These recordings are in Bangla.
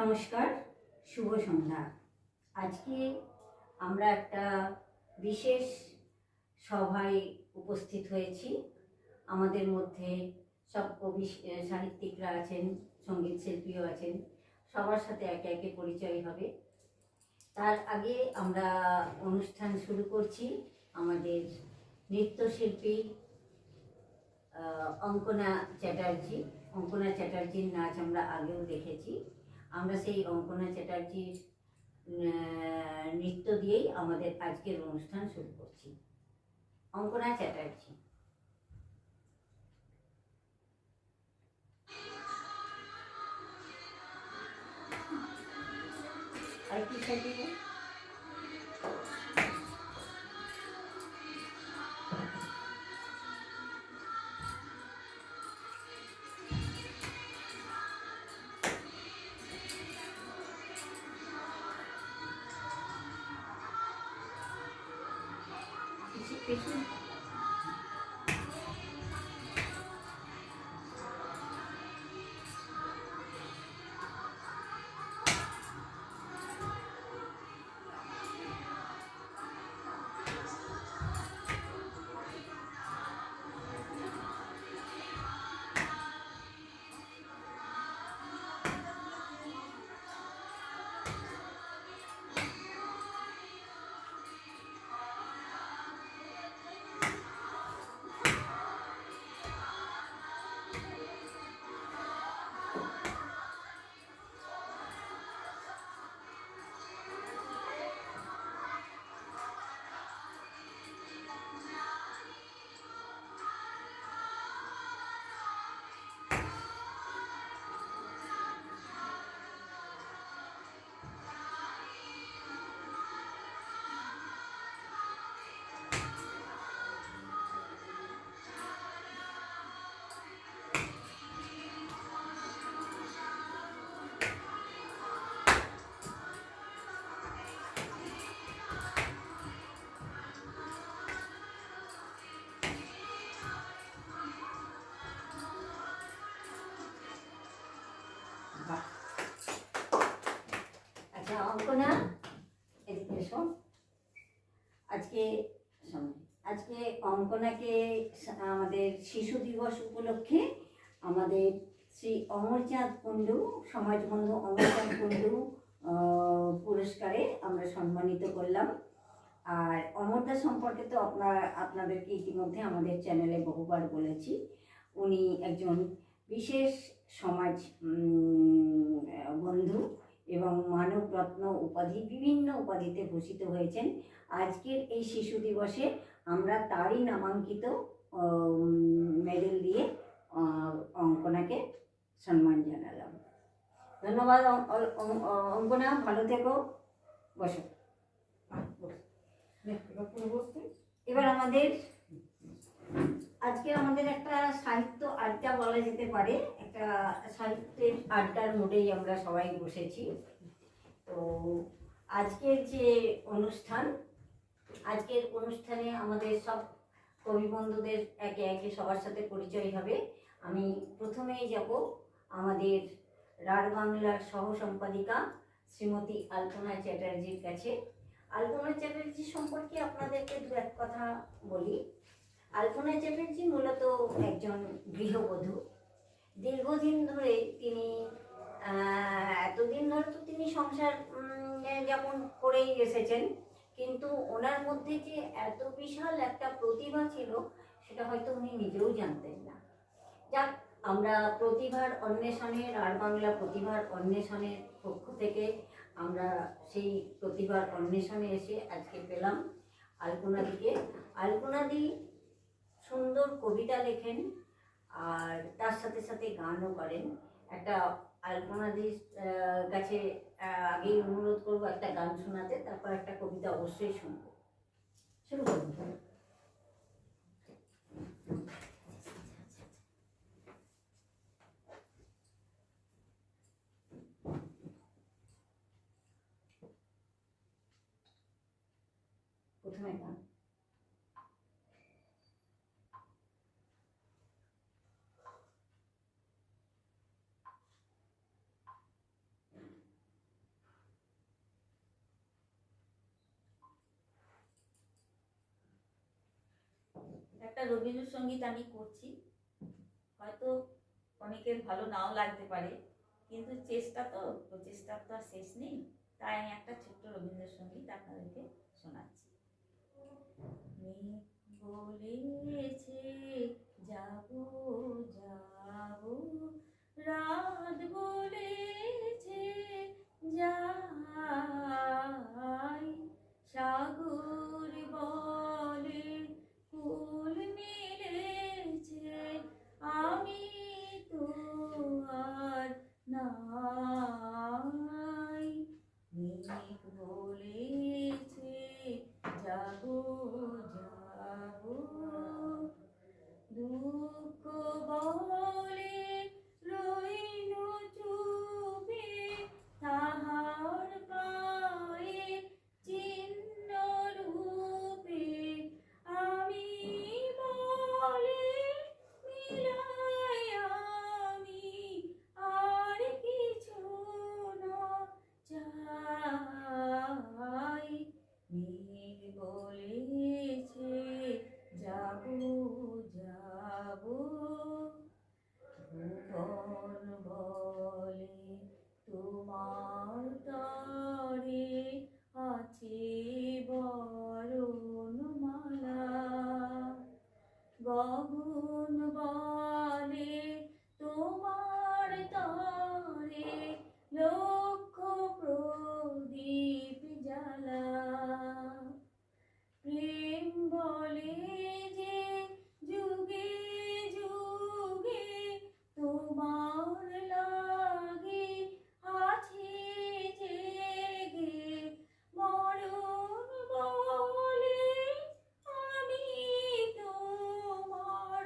নমস্কার, শুভ সন্ধ্যা। আজকে আমরা একটা বিশেষ সভায় উপস্থিত হয়েছি। আমাদের মধ্যে সব কবি সাহিত্যিকরা আছেন, সঙ্গীত শিল্পীও আছেন। সবার সাথে একে একে পরিচয় হবে। তার আগে আমরা অনুষ্ঠান শুরু করছি। আমাদের নৃত্যশিল্পী অঙ্কনা চ্যাটার্জির নাচ আমরা আগেও দেখেছি। আমরা সেই অঙ্কনা চ্যাটার্জির নৃত্য দিয়েই আমাদের আজকের অনুষ্ঠান শুরু করছি। অঙ্কনা চ্যাটার্জি। আর কি সাথে পেছনে অঙ্কনা এদিকে এসো। আজকে অঙ্কনাকে আমাদের শিশু দিবস উপলক্ষে আমাদের শ্রী অমরচাঁদ কুণ্ডু, সমাজবন্ধু অমরচাঁদ কুণ্ডু পুরস্কারে আমরা সম্মানিত করলাম। আর অমরদা সম্পর্কে তো আপনাদেরকে ইতিমধ্যে আমাদের চ্যানেলে বহুবার বলেছি। উনি একজন বিশেষ সমাজ বন্ধু এবং মানবরত্ন উপাধি, বিভিন্ন উপাধিতে ভূষিত হয়েছেন। আজকের এই শিশু দিবসে আমরা তারই নামাঙ্কিত মেডেল দিয়ে অঙ্কনাকে সম্মান জানালাম। ধন্যবাদ অঙ্কনা, ভালো থেকো। বসো। এবার আজকে আমাদের একটা সাহিত্য আড্ডা বলা যেতে পারে। একটা সাহিত্যের আড্ডার মোডেই আমরা সবাই বসেছি। তো আজকের অনুষ্ঠানে আমাদের সব কবি বন্ধুদের একে একে সবার সাথে পরিচয় হবে। আমি প্রথমেই যাব আমাদের রাঢ় বাংলার সহ সম্পাদিকা শ্রীমতী আলপনা চ্যাটার্জির কাছে। আলপনা চ্যাটার্জি সম্পর্কে আপনাদেরকে দু এক কথা বলি। আলপনা চ্যাটার্জি মূলত একজন গৃহবধূ। দীর্ঘদিন ধরে এতদিন ধরে তো তিনি সংসার যেমন করেই এসেছেন, কিন্তু ওনার মধ্যে যে এত বিশাল একটা প্রতিভা ছিল সেটা হয়তো উনি নিজেও জানতেন না। যাক, আমরা প্রতিভার অন্বেষণে, রাঢ় বাংলা প্রতিভার অন্বেষণের পক্ষ থেকে আমরা সেই প্রতিভার অন্বেষণে এসে আজকে পেলাম আলপনাদিকে। আলপনাদি সুন্দর কবিতা লেখেন আর তার সাথে সাথে গানও করেন। একটা আলপনাদির কাছে আগেই অনুরোধ করবো একটা গান শোনাতে, তারপর একটা কবিতা অবশ্যই শুনবো। শুরু করুন। প্রথমে গান। একটা রবীন্দ্রসঙ্গীত আমি করছি, হয়তো অনেকের ভালো নাও লাগতে পারে, কিন্তু প্রচেষ্টার তো আর শেষ নেই। তাই আমি একটা ছোট্ট রবীন্দ্রসঙ্গীত আপনাদেরকে শোনাচ্ছি। মেঘ বলেছে যাবো যাবো, রাত বলেছে যাই, সাগর বলে কুল মিলেছে, আমি তো আর নাই। মেঘ বলেছে যাবো যাবো, দুঃখ বলে রইল চুপে, তাহার পায়ে চিহ্ন রূপে, আমি বলে মিলাই আমি আর কিছু না চাই। মেঘ বলেছে যাবো যাবো, ভুবন বলে তোমার তরে আছে বরণমালা, গগন বলে তোমার তরে লক্ষ প্রদীপ জ্বালা, প্রেম বলে যে যুগে যুগে তোমার লাগে আছে জেগে, মরণ বলে আমি তোমার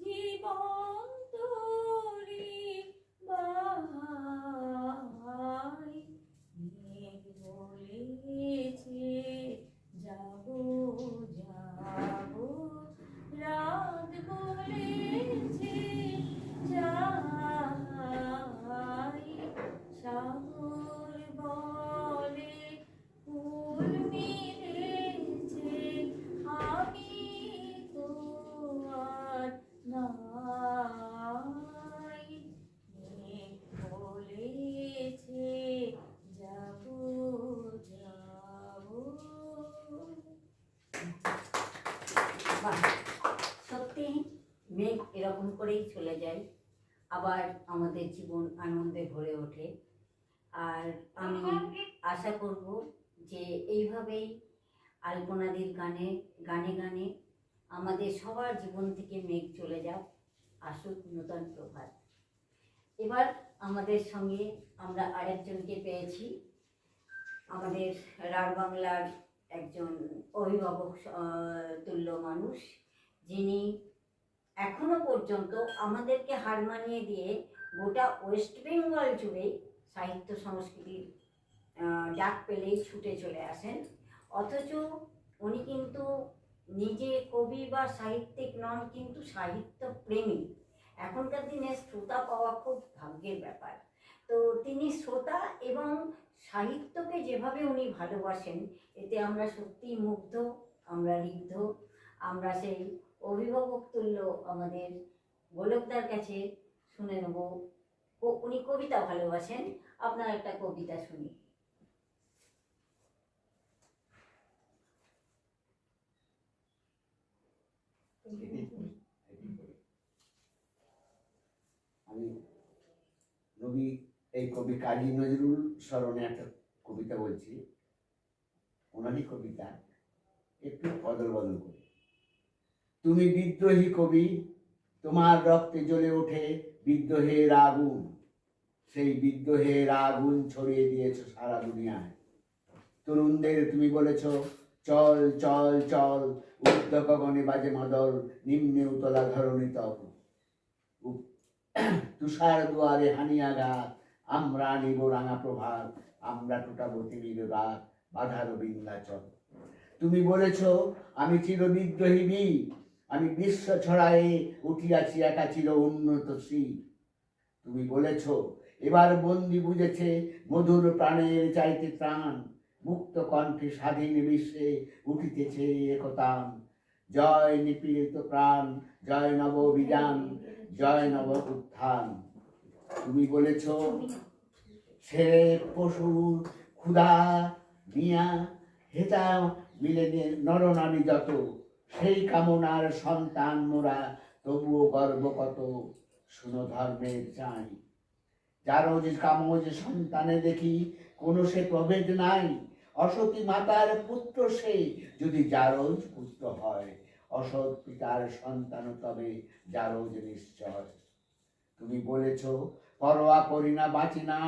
জীবন তরি বাই। মেঘ বলেছে যাবো যাবো, রাত বলেছে যাই, সাগর বলে কুল মিলেছে, আমি তো আর নাই। মেঘ বলেছে যাবো যাবো। বাহ! সত্যি মেঘ এরকম করেই চলে যায়, আবার আমাদের জীবন আনন্দে ভরে ওঠে। আর আমি আশা করব যে এইভাবেই আলপনাদির গানে গানে গানে আমাদের সবার জীবন থেকে মেঘ চলে যাক, আসুক নূতন প্রভাত। এবার আমাদের সঙ্গে আমরা আরেকজনকে পেয়েছি, আমাদের রাঢ় বাংলার একজন অভিভাবক তুল্য মানুষ, যিনি এখনো পর্যন্ত আমাদেরকে হার মানিয়ে দিয়ে গোটা ওয়েস্ট বেঙ্গল জুড়ে সাহিত্য সংস্কৃতির ডাক পেলেই ছুটে চলে আসেন। অথচ উনি কিন্তু নিজে কবি বা সাহিত্যিক নন, কিন্তু সাহিত্য প্রেমী। এখনকার দিনে শ্রোতা পাওয়া খুব ভাগ্যের ব্যাপার। তো তিনি শ্রোতা এবং সাহিত্যকে যেভাবে উনি ভালোবাসেন, এতে আমরা সত্যিই মুগ্ধ, আমরা ঋদ্ধ। আমরা সেই অভিভাবক তুল্য আমাদের গোলকদার কাছে শুনে নেব। উনি কবিতা ভালোবাসেন, আপনার একটা কবিতা শুনি। আমি এই কবি কাজী নজরুল স্মরণে একটা কবিতা বলছি, ওনারই কবিতা, একটু বদল বদল করে। তুমি বিদ্রোহী কবি, তোমার রক্তে জ্বলে ওঠে বিদ্রোহের আগুন, সেই বিদ্রোহের আগুন ছড়িয়ে দিয়েছ সারা দুনিয়ায়। তরুণদের তুমি বলেছ চল চল চল, উদ্ধ গগনে বাজে মাদল, নিম্নে উতলা ধরণী তব, তুষার দুয়ারে হানিয়াঘাত, আমরা নিব রাঙা প্রভাত, আমরা টুটাবো তিমির রাত, বাধার বিন্ধ্যাচল। তুমি বলেছ আমি চির বিদ্রোহী বীর, আমি বিশ্ব ছড়ায়ে উঠিয়াছি একা চির উন্নত শ্রী। তুমি বলেছ এবার বন্দি বুঝেছে মধুর প্রাণের চাইতে ত্রাণ, মুক্ত কণ্ঠে স্বাধীন বিশ্বে উঠিতেছে একতান। জয় নিপীড়িত প্রাণ, জয় নব অভিযান, জয় নব উত্থান। তুমি বলেছ ছেড়ে পশুর ক্ষুধা মিয়া হেতা মিলে নরনারী যত, সেই কামনার সন্তান মোরা, তবুও গর্ব কত শুনো ধর্মের চাই। যারও যে কামজ সন্তানে দেখি কোনো সে প্রভেদ নাই, অসতী মাতার পুত্র সে যদি জারজ পুত্র হয়, অসৎ পিতার সন্তান তবে জারজ নিশ্চয়। তুমি বলেছ পরোয়া করি না বাঁচি না,